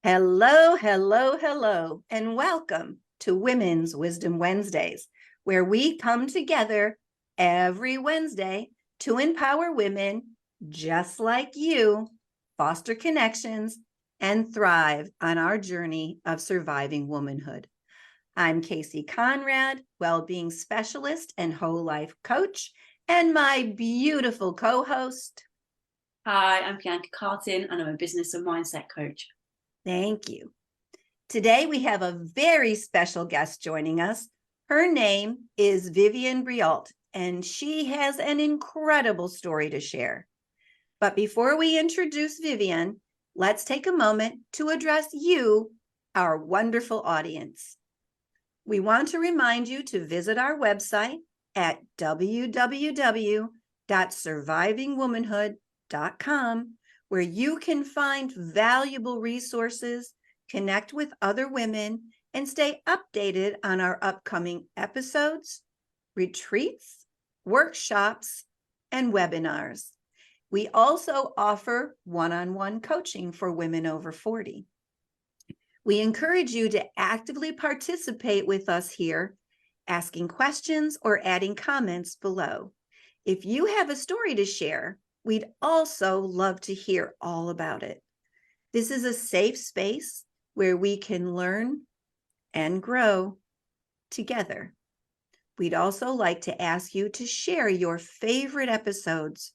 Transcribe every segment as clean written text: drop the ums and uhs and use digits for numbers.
Hello, hello, hello, and welcome to Women's Wisdom Wednesdays, where we come together every Wednesday to empower women just like you, foster connections, and thrive on our journey of surviving womanhood. I'm Kasey Conrad, well-being specialist and whole life coach, and my beautiful co-host. Hi, I'm Bianca Cartin, and I'm a business and mindset coach. Thank you. Today we have a very special guest joining us. Her name is Vivienne Breault, and she has an incredible story to share. But before we introduce Vivienne, let's take a moment to address you, our wonderful audience. We want to remind you to visit our website at www.survivingwomanhood.com, where you can find valuable resources, connect with other women, and stay updated on our upcoming episodes, retreats, workshops, and webinars. We also offer one-on-one coaching for women over 40. We encourage you to actively participate with us here, asking questions or adding comments below. If you have a story to share, we'd also love to hear all about it. This is a safe space where we can learn and grow together. We'd also like to ask you to share your favorite episodes.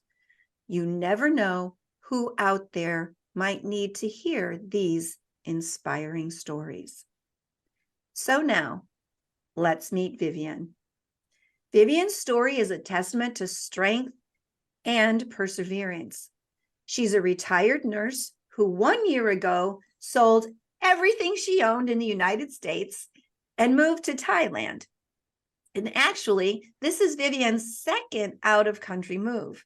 You never know who out there might need to hear these inspiring stories. So now, let's meet Vivienne. Vivienne's story is a testament to strength and perseverance. She's a retired nurse who 1 year ago sold everything she owned in the United States and moved to Thailand. And actually, this is Vivienne's second out-of-country move.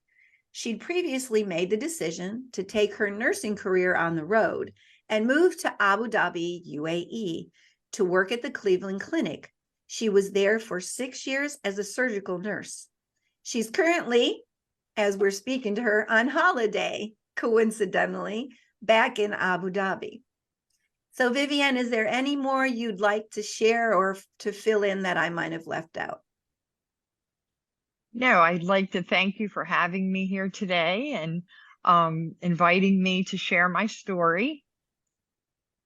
She'd previously made the decision to take her nursing career on the road and moved to Abu Dhabi, UAE, to work at the Cleveland Clinic. She was there for 6 years as a surgical nurse. She's currently, as we're speaking to her, on holiday, coincidentally, back in Abu Dhabi. So Vivienne, is there any more you'd like to share or to fill in that I might have left out? No, I'd like to thank you for having me here today and inviting me to share my story.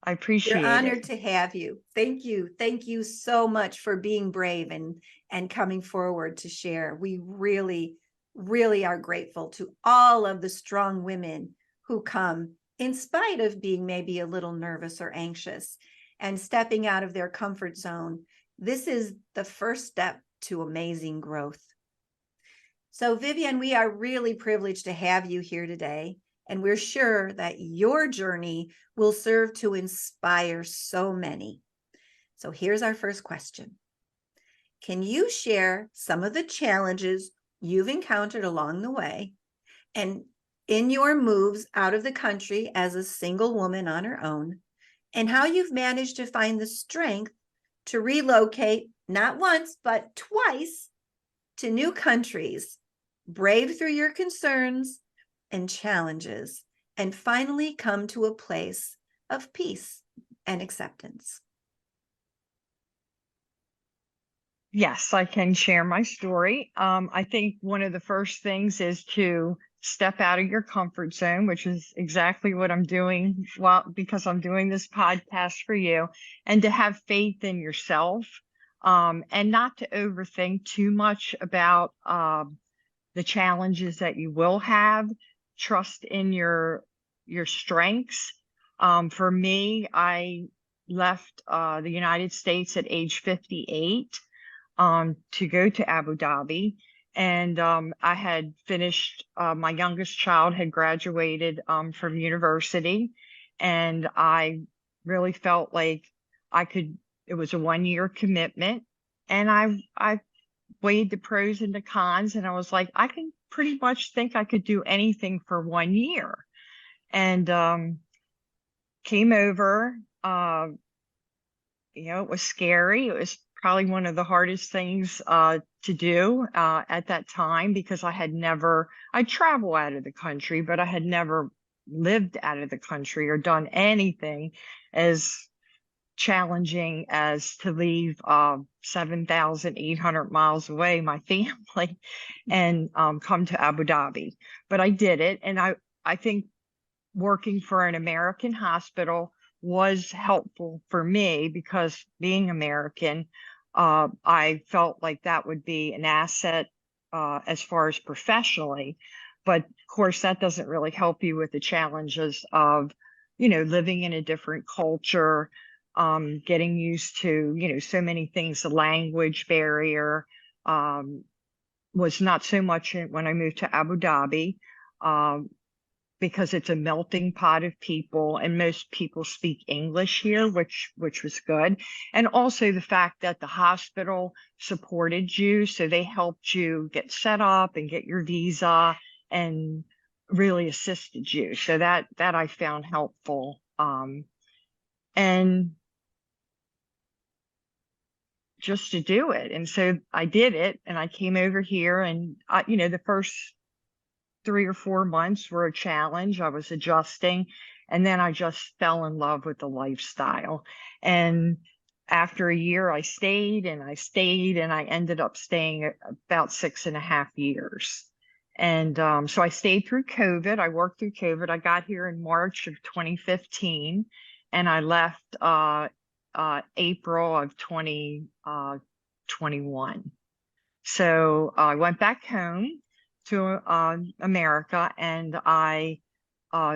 I appreciate it. We're honored to have you. Thank you. Thank you so much for being brave and coming forward to share. We really, really are grateful to all of the strong women who come in spite of being maybe a little nervous or anxious and stepping out of their comfort zone. This is the first step to amazing growth. So Vivienne, we are really privileged to have you here today, and we're sure that your journey will serve to inspire so many. So here's our first question. Can you share some of the challenges you've encountered along the way and in your moves out of the country as a single woman on her own, and how you've managed to find the strength to relocate not once, but twice to new countries, brave through your concerns and challenges, and finally come to a place of peace and acceptance? Yes, I can share my story. I think one of the first things is to step out of your comfort zone, which is exactly what I'm doing. Well, because I'm doing this podcast for you, and to have faith in yourself, and not to overthink too much about the challenges that you will have. Trust in your strengths. For me, I left the United States at age 58 to go to Abu Dhabi. And I had finished, my youngest child had graduated from university, and I really felt like it was a 1 year commitment. And I weighed the pros and the cons, and I was like, I can pretty much think I could do anything for 1 year. And came over. It was scary. It was probably one of the hardest things to do at that time, because I travel out of the country, but I had never lived out of the country or done anything as challenging as to leave 7,800 miles away, my family, and come to Abu Dhabi. But I did it. And I think working for an American hospital was helpful for me because being American, I felt like that would be an asset as far as professionally. But of course, that doesn't really help you with the challenges of, living in a different culture, getting used to, so many things. The language barrier was not so much when I moved to Abu Dhabi. Because it's a melting pot of people and most people speak English here, which was good. And also the fact that the hospital supported you. So they helped you get set up and get your visa and really assisted you. So that I found helpful. And just to do it. And so I did it and I came over here and the first 3 or 4 months were a challenge. I was adjusting, and then I just fell in love with the lifestyle. And after a year, I stayed and I stayed, and I ended up staying about 6.5 years. And so I stayed through COVID. I worked through COVID. I got here in March of 2015, and I left April of 2021. So I went back home to America, and I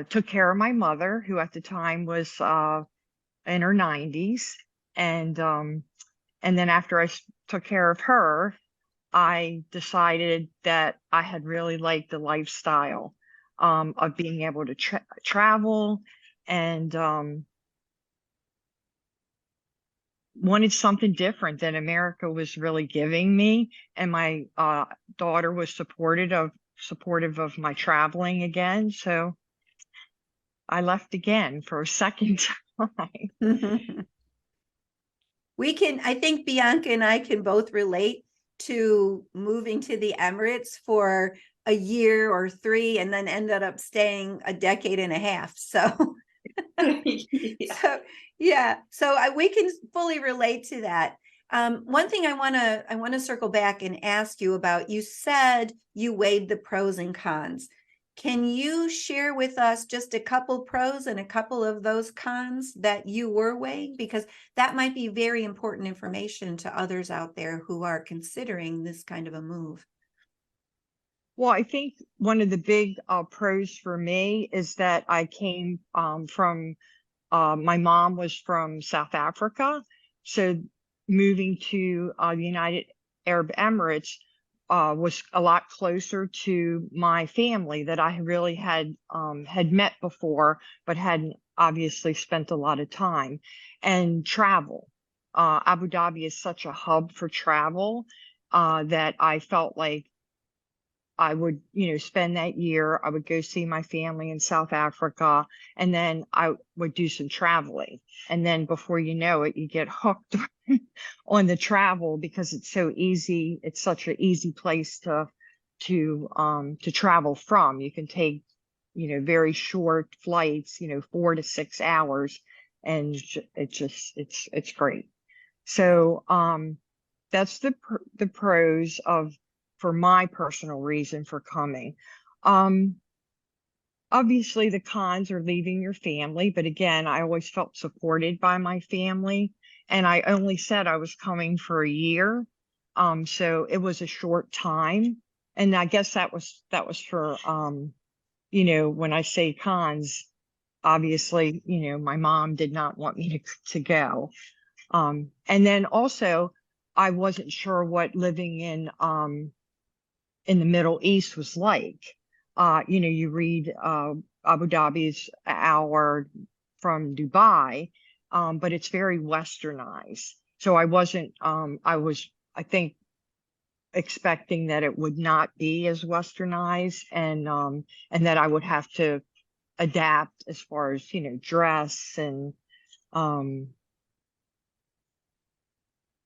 took care of my mother, who at the time was in her 90s. And then after I took care of her, I decided that I had really liked the lifestyle of being able to travel and wanted something different than America was really giving me. And my daughter was supportive of my traveling again. So I left again for a second time. I think Bianca and I can both relate to moving to the Emirates for a year or 3 and then ended up staying a decade and a half. So So we can fully relate to that. One thing I want to circle back and ask you about, you said you weighed the pros and cons. Can you share with us just a couple pros and a couple of those cons that you were weighing? Because that might be very important information to others out there who are considering this kind of a move. Well, I think one of the big pros for me is that I came from my mom was from South Africa. So moving to the United Arab Emirates was a lot closer to my family that I really had met before, but hadn't obviously spent a lot of time. And travel. Abu Dhabi is such a hub for travel that I felt like I would, spend that year. I would go see my family in South Africa, and then I would do some traveling. And then before you know it, you get hooked on the travel because it's so easy. It's such an easy place to travel from. You can take, very short flights, 4 to 6 hours, and it's great. So that's the pros for my personal reason for coming. Obviously the cons are leaving your family, but again, I always felt supported by my family, and I only said I was coming for a year. So it was a short time. And I guess that was for, when I say cons, obviously, my mom did not want me to go. And then also I wasn't sure what living in the Middle East was like. You read Abu Dhabi's an hour from Dubai, but it's very westernized. So I wasn't, I think, expecting that it would not be as westernized, and that I would have to adapt as far as, dress, and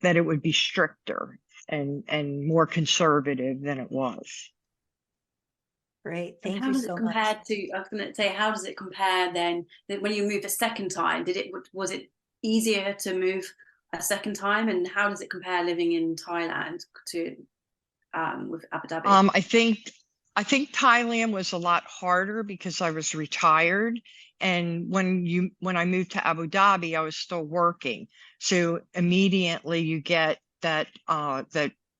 that it would be stricter and more conservative than it was. Great. And Thank how you does it so compare much. to, I was going to say, how does it compare then when you moved a second time? Was it easier to move a second time? And how does it compare living in Thailand to with Abu Dhabi? I think Thailand was a lot harder because I was retired. And when I moved to Abu Dhabi, I was still working. So immediately you get that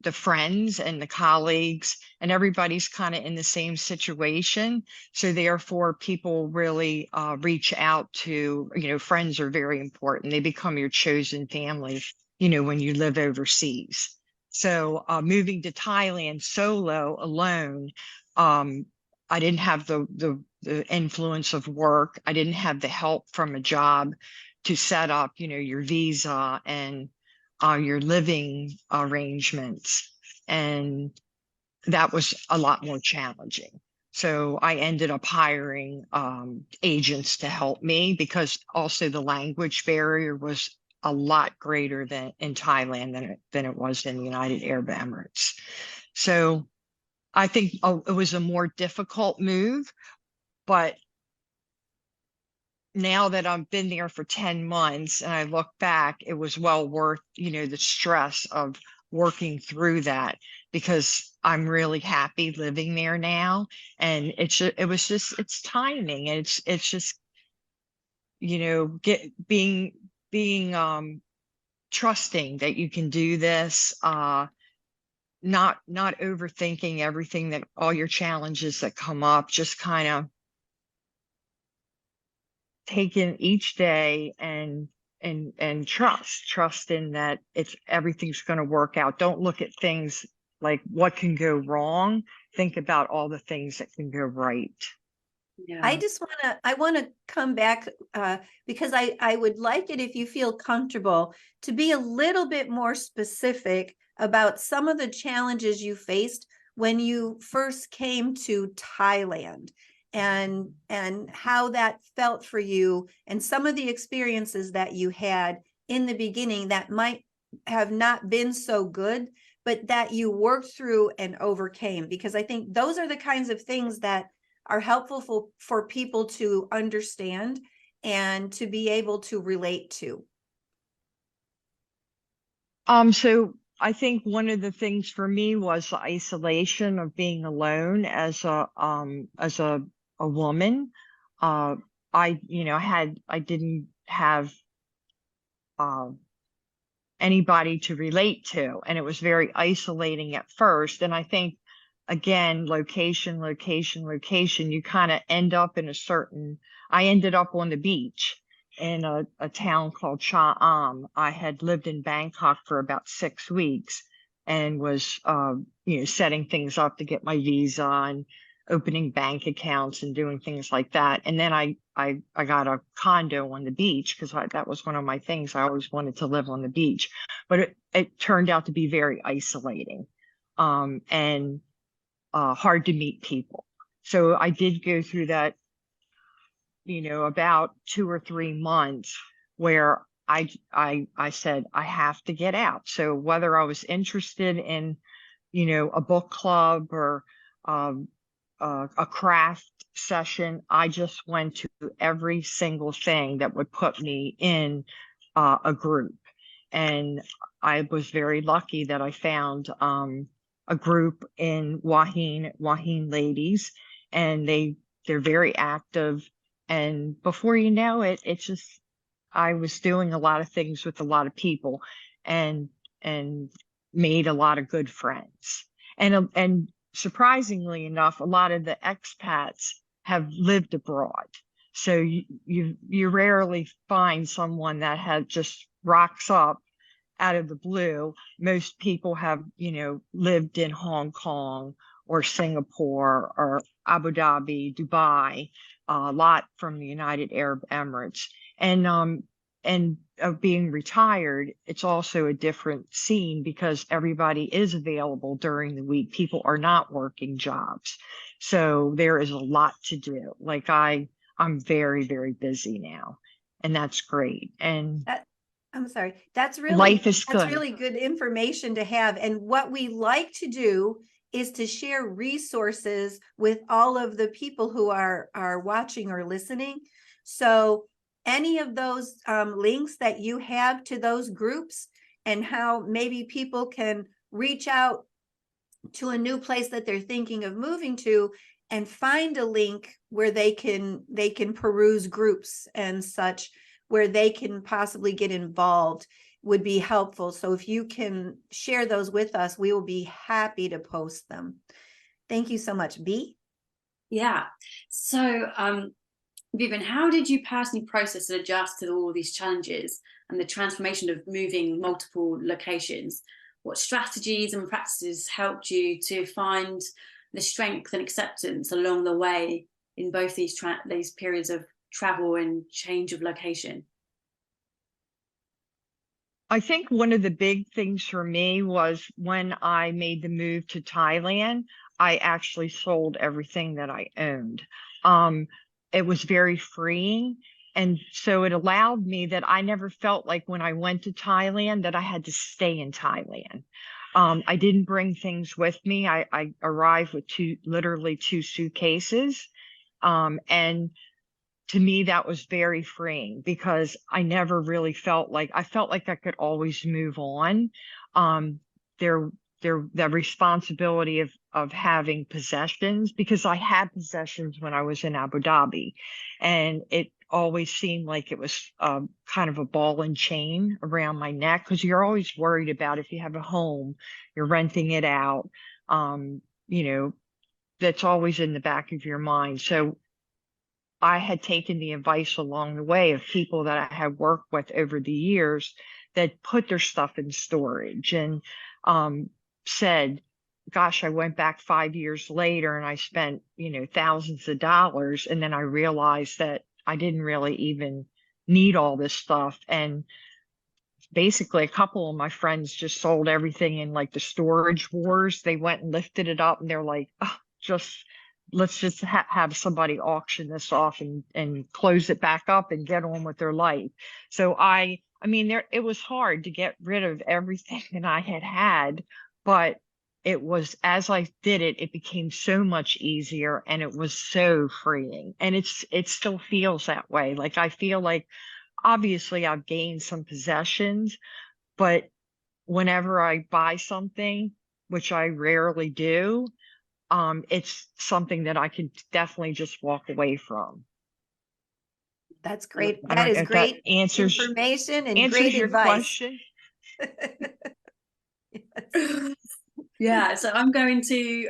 the friends and the colleagues and everybody's kind of in the same situation. So therefore people really reach out to, friends are very important. They become your chosen family, when you live overseas. So moving to Thailand solo alone, I didn't have the influence of work. I didn't have the help from a job to set up, your visa and your living arrangements. And that was a lot more challenging. So I ended up hiring agents to help me because also the language barrier was a lot greater than in Thailand than it was in the United Arab Emirates. So I think it was a more difficult move, but now that I've been there for 10 months and I look back, it was well worth, the stress of working through that because I'm really happy living there now. And it's timing. And it's just, being trusting that you can do this, not overthinking everything, that all your challenges that come up, just kind of taking each day and trust in that everything's going to work out. Don't look at things like what can go wrong. Think about all the things that can go right. I Yeah. want to come back because I would like it if you feel comfortable to be a little bit more specific about some of the challenges you faced when you first came to Thailand and how that felt for you and some of the experiences that you had in the beginning that might have not been so good, but that you worked through and overcame, because I think those are the kinds of things that are helpful for people to understand and to be able to relate to. So I think one of the things for me was the isolation of being alone as a woman. I didn't have anybody to relate to, and it was very isolating at first. And I think again, location, you kind of end up I ended up on the beach in a town called Cha'am. I had lived in Bangkok for about 6 weeks and was setting things up to get my visa and opening bank accounts and doing things like that. And then I got a condo on the beach because that was one of my things. I always wanted to live on the beach, but it turned out to be very isolating and hard to meet people. So I did go through that, about 2 or 3 months where I said I have to get out. So whether I was interested in, a book club or a craft session, I just went to every single thing that would put me in a group. And I was very lucky that I found a group in Wahine ladies, and they're very active. And before you know it, it's just I was doing a lot of things with a lot of people, and made a lot of good friends. And surprisingly enough, a lot of the expats have lived abroad. So you rarely find someone that had just rocks up out of the blue. Most people have, lived in Hong Kong or Singapore or Abu Dhabi, Dubai, a lot from the United Arab Emirates. And of being retired, it's also a different scene because everybody is available during the week. People are not working jobs. So there is a lot to do. Like I'm very, very busy now, and that's great. And I'm sorry. life is good. That's really good information to have. And what we like to do is to share resources with all of the people who are watching or listening. So any of those links that you have to those groups, and how maybe people can reach out to a new place that they're thinking of moving to, and find a link where they can peruse groups and such, where they can possibly get involved, would be helpful. So if you can share those with us, we will be happy to post them. Thank you so much. B? Yeah. So, Vivienne, how did you personally process and adjust to all these challenges and the transformation of moving multiple locations? What strategies and practices helped you to find the strength and acceptance along the way in both these periods of travel and change of location? I think one of the big things for me was when I made the move to Thailand, I actually sold everything that I owned. It was very freeing. And so it allowed me that I never felt like when I went to Thailand that I had to stay in Thailand. I didn't bring things with me. I arrived with literally two suitcases. And to me, that was very freeing because I never really felt like I could always move on. There, the responsibility of having possessions, because I had possessions when I was in Abu Dhabi, and it always seemed like it was kind of a ball and chain around my neck, because you're always worried about if you have a home, you're renting it out. You know, that's always in the back of your mind. So I had taken the advice along the way of people that I had worked with over the years that put their stuff in storage, and said, gosh, I went back 5 years later and I spent, thousands of dollars. And then I realized that I didn't really even need all this stuff. And basically a couple of my friends just sold everything in like the storage wars. They went and lifted it up and they're like, oh, let's just have somebody auction this off and close it back up and get on with their life. So I mean, it was hard to get rid of everything that I had, but it was, as I did it, it became so much easier and it was so freeing. And it still feels that way. Like, I feel like obviously I've gained some possessions, but whenever I buy something, which I rarely do, it's something that I can definitely just walk away from. That's great. I That don't is know if that great answers information and great your advice. question. Yes. Yeah, so I'm going to,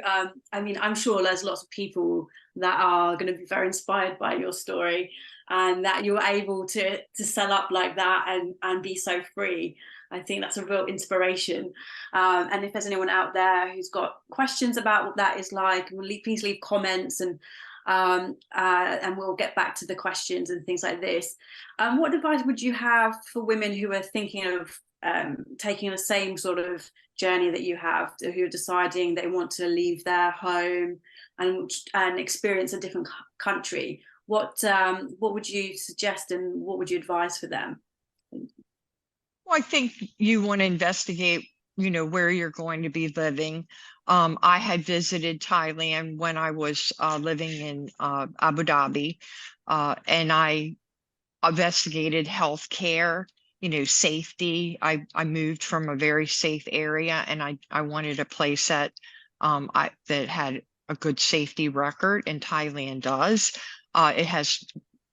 I'm sure there's lots of people that are going to be very inspired by your story, and that you're able to sell up like that and be so free. I think that's a real inspiration. And if there's anyone out there who's got questions about what that is like, please leave comments, and we'll get back to the questions and things like this. What advice would you have for women who are thinking of taking the same sort of journey that you have, who are deciding they want to leave their home and experience a different country? What would you suggest, and what would you advise for them? Well, I think you want to investigate, where you're going to be living. I had visited Thailand when I was living in Abu Dhabi, and I investigated healthcare, safety. I moved from a very safe area, and I wanted a place that that had a good safety record, and Thailand does. It has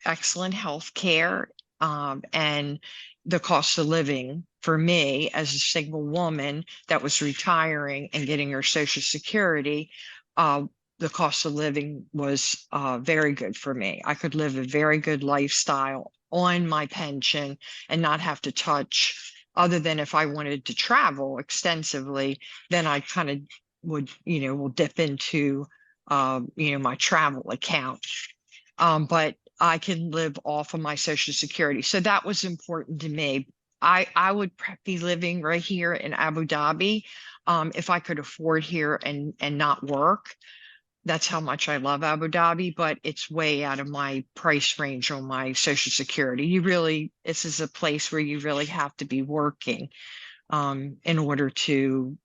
excellent healthcare, and the cost of living for me as a single woman that was retiring and getting her Social Security, the cost of living was very good for me. I could live a very good lifestyle on my pension and not have to touch, other than if I wanted to travel extensively, then I kind of would, will dip into, my travel account. But I can live off of my Social Security. So that was important to me. I would be living right here in Abu Dhabi if I could afford here and not work. That's how much I love Abu Dhabi, but it's way out of my price range on my Social Security. This is a place where you really have to be working in order to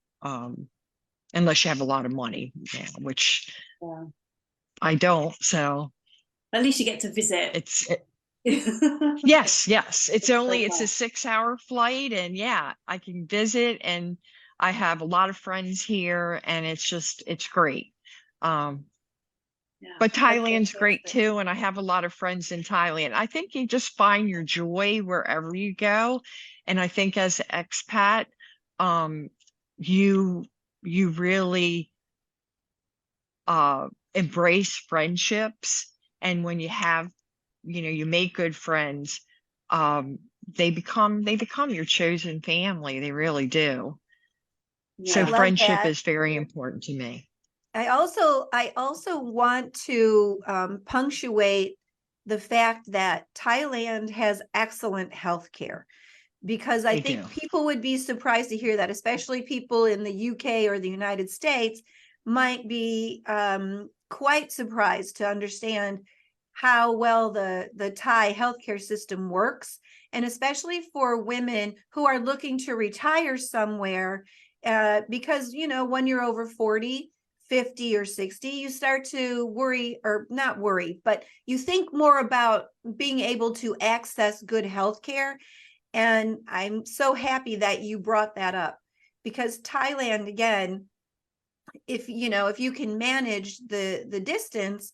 unless you have a lot of money, yeah, which Yeah. I don't. So At least you get to visit. yes, it's So a fun. 6-hour flight, and yeah, I can visit, and I have a lot of friends here, and it's great. Yeah. But That's Thailand's great fantastic. too, and I have a lot of friends in Thailand. I think you just find your joy wherever you go, and I think as an expat, um, you really embrace friendships, and when you have, you make good friends, they become your chosen family. They really do. I So Yeah. love friendship that. is very important to me. I also want to punctuate the fact that Thailand has excellent healthcare, because I They do. think people would be surprised to hear that, especially people in the UK or the United States might be quite surprised to understand how well the Thai healthcare system works, and especially for women who are looking to retire somewhere, because when you're over 40, 50 or 60, you start to worry, or not worry, but you think more about being able to access good health care. And I'm so happy that you brought that up, because Thailand, again, if you can manage the distance,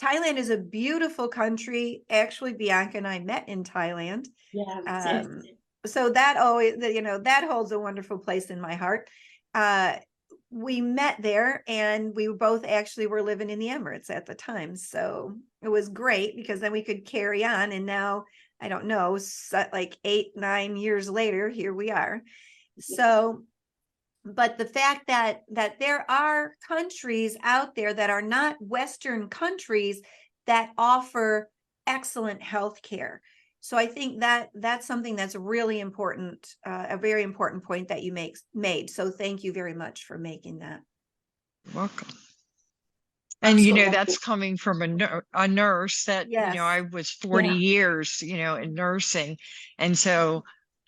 Thailand is a beautiful country. Actually, Bianca and I met in Thailand. Yeah. So that always, that holds a wonderful place in my heart. We met there, and we both actually were living in the Emirates at the time. So it was great, because then we could carry on. And now, I don't know, like 8-9 years later, here we are. So, but the fact that there are countries out there that are not Western countries that offer excellent health care. So I think that that's something that's really important, a very important point that you made. So thank you very much for making that. Welcome. I've And just got one that's coming from a nurse that, Yes. I was 40 Yeah. years, in nursing. And so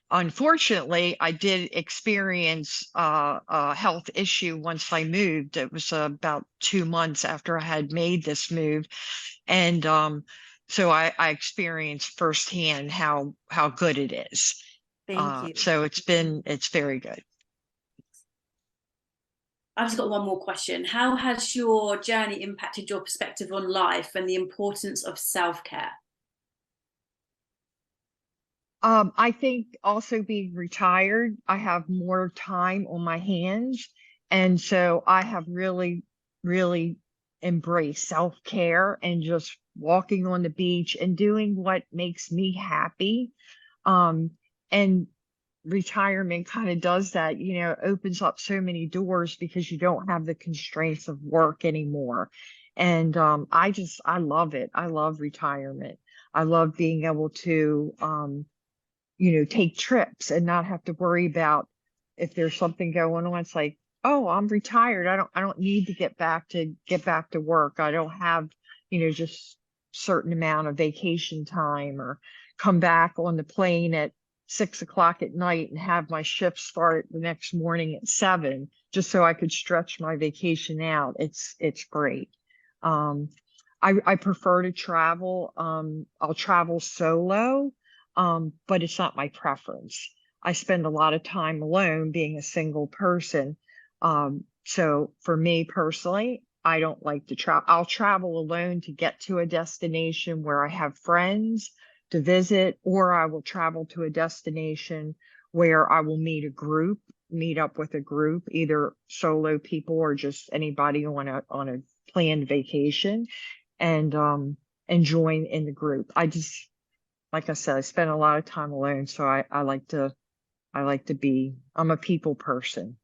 unfortunately, I did experience a health issue once I moved. It was about 2 months after I had made this move. And so I experienced firsthand how good it is. Thank you. So it's very good. I've just got one more question. How has your journey impacted your perspective on life and the importance of self-care? I think also being retired, I have more time on my hands. And so I have really, really embraced self-care and just walking on the beach and doing what makes me happy. And retirement kind of does that, opens up so many doors because you don't have the constraints of work anymore. And I love it. I love retirement. I love being able to take trips and not have to worry about if there's something going on. It's like, oh, I'm retired. I don't need to get back to work. I don't have, just certain amount of vacation time, or come back on the plane at 6 o'clock at night and have my shift start the next morning at 7, just so I could stretch my vacation out. It's great. I prefer to travel. I'll travel solo, but it's not my preference. I spend a lot of time alone being a single person. So for me personally, I don't like to travel. I'll travel alone to get to a destination where I have friends to visit, or I will travel to a destination where I will meet up with a group, either solo people or just anybody on a planned vacation, and join in the group. Like I said, I spend a lot of time alone, so I like to I'm a people person.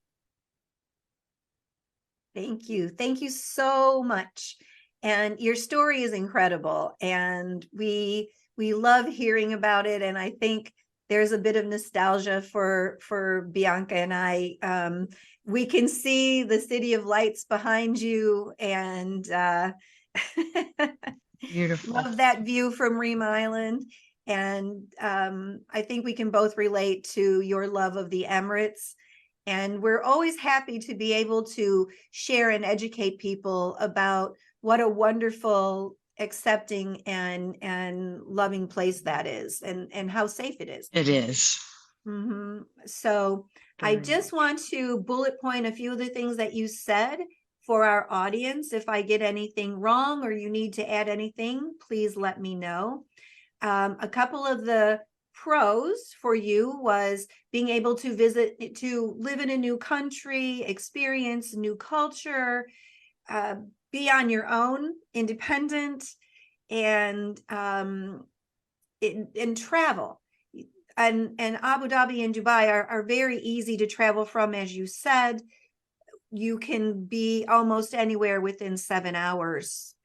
Thank you. Thank you so much. And your story is incredible, and we love hearing about it. And I think there's a bit of nostalgia for Bianca and I. We can see the City of Lights behind you, and Beautiful. love that view from Ream Island. And I think we can both relate to your love of the Emirates. And we're always happy to be able to share and educate people about what a wonderful, accepting and loving place that is, and how safe it is. It is. So I Very just much. want to bullet point a few of the things that you said for our audience. If I get anything wrong or you need to add anything, please let me know. A couple of the pros for you was being able to visit, to live in a new country, experience new culture, be on your own, independent, and travel. And Abu Dhabi and Dubai are very easy to travel from, as you said. You can be almost anywhere within 7 hours,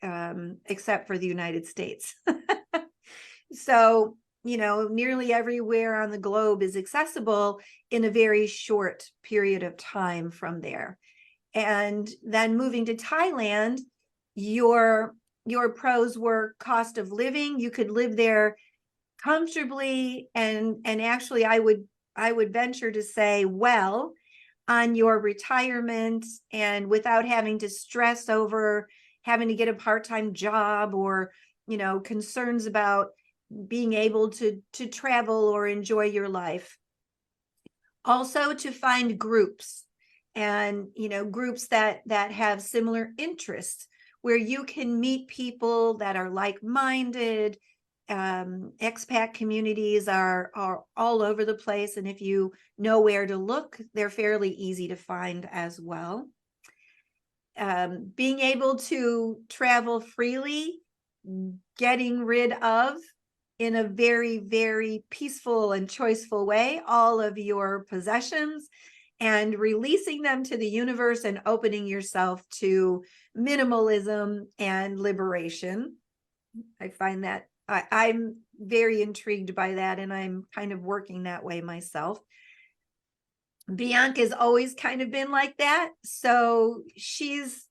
except for the United States. So, nearly everywhere on the globe is accessible in a very short period of time from there. And then moving to Thailand, your pros were cost of living. You could live there comfortably, and actually I would venture to say, well, on your retirement, and without having to stress over having to get a part-time job, or concerns about being able to travel or enjoy your life. Also, to find groups, and groups that have similar interests, where you can meet people that are like-minded. Expat communities are all over the place, and if you know where to look, they're fairly easy to find as well. Being able to travel freely, getting rid of, in a very, very peaceful and choiceful way, all of your possessions, and releasing them to the universe, and opening yourself to minimalism and liberation. I find that I'm very intrigued by that, and I'm kind of working that way myself. Bianca's always kind of been like that, so she's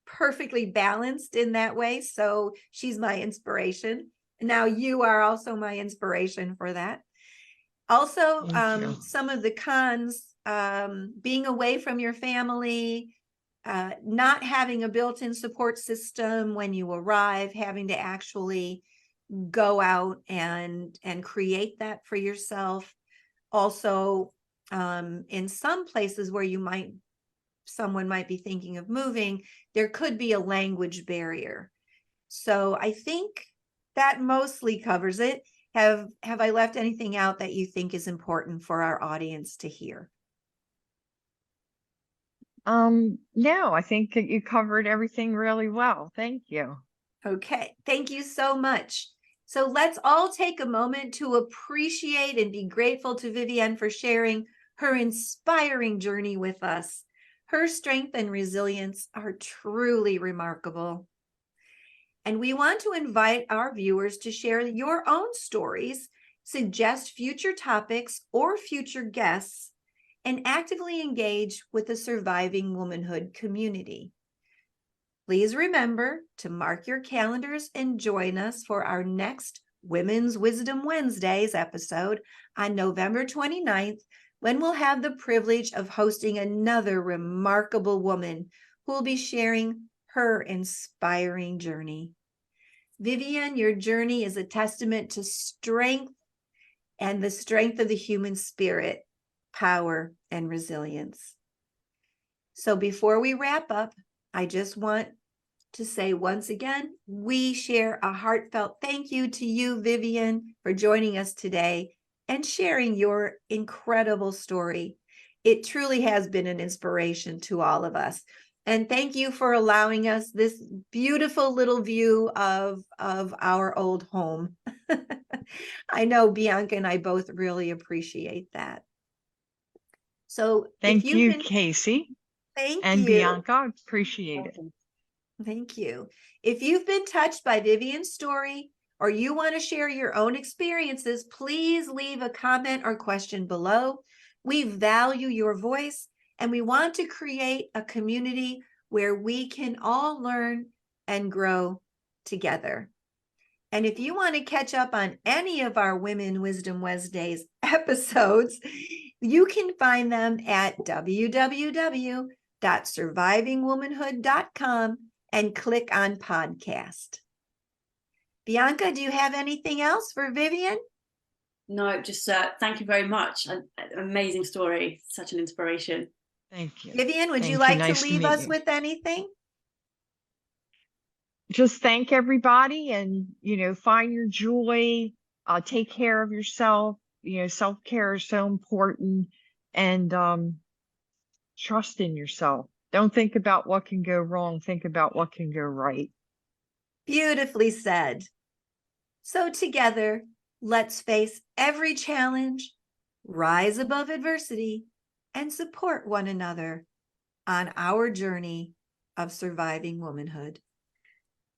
perfectly balanced in that way. So she's my inspiration. Now you are also my inspiration for that. Also, some of the cons, being away from your family, not having a built-in support system when you arrive, having to actually go out and create that for yourself. Also, in some places where someone might be thinking of moving, there could be a language barrier. So I think that mostly covers it. Have I left anything out that you think is important for our audience to hear? No, I think that you covered everything really well. Thank you. Okay, thank you so much. So let's all take a moment to appreciate and be grateful to Vivienne for sharing her inspiring journey with us. Her strength and resilience are truly remarkable. And we want to invite our viewers to share your own stories, suggest future topics or future guests, and actively engage with the Surviving Womanhood community. Please remember to mark your calendars and join us for our next Women's Wisdom Wednesdays episode on November 29th, when we'll have the privilege of hosting another remarkable woman who will be sharing her inspiring journey. Vivienne, your journey is a testament to strength, and the strength of the human spirit, power, and resilience. So before we wrap up, I just want to say once again, we share a heartfelt thank you to you, Vivienne, for joining us today and sharing your incredible story. It truly has been an inspiration to all of us. And thank you for allowing us this beautiful little view of our old home. I know Bianca and I both really appreciate that. So thank you, Kasey. Thank and you. Bianca, appreciate it. Thank you. If you've been touched by Vivienne's story, or you want to share your own experiences, please leave a comment or question below. We value your voice, and we want to create a community where we can all learn and grow together. And if you want to catch up on any of our Women Wisdom Wednesdays episodes, You can find them at www.survivingwomanhood.com and click on podcast. Bianca, do you have anything else for Vivienne? No, just thank you very much. An amazing story. Such an inspiration. Thank you. Vivienne, would you Thank you. like Nice to to leave meet us you. with anything? Just thank everybody, and find your joy. Take care of yourself. Self-care is so important, and trust in yourself. Don't think about what can go wrong. Think about what can go right. Beautifully said. So together, let's face every challenge, rise above adversity, and support one another on our journey of surviving womanhood.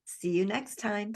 See you next time.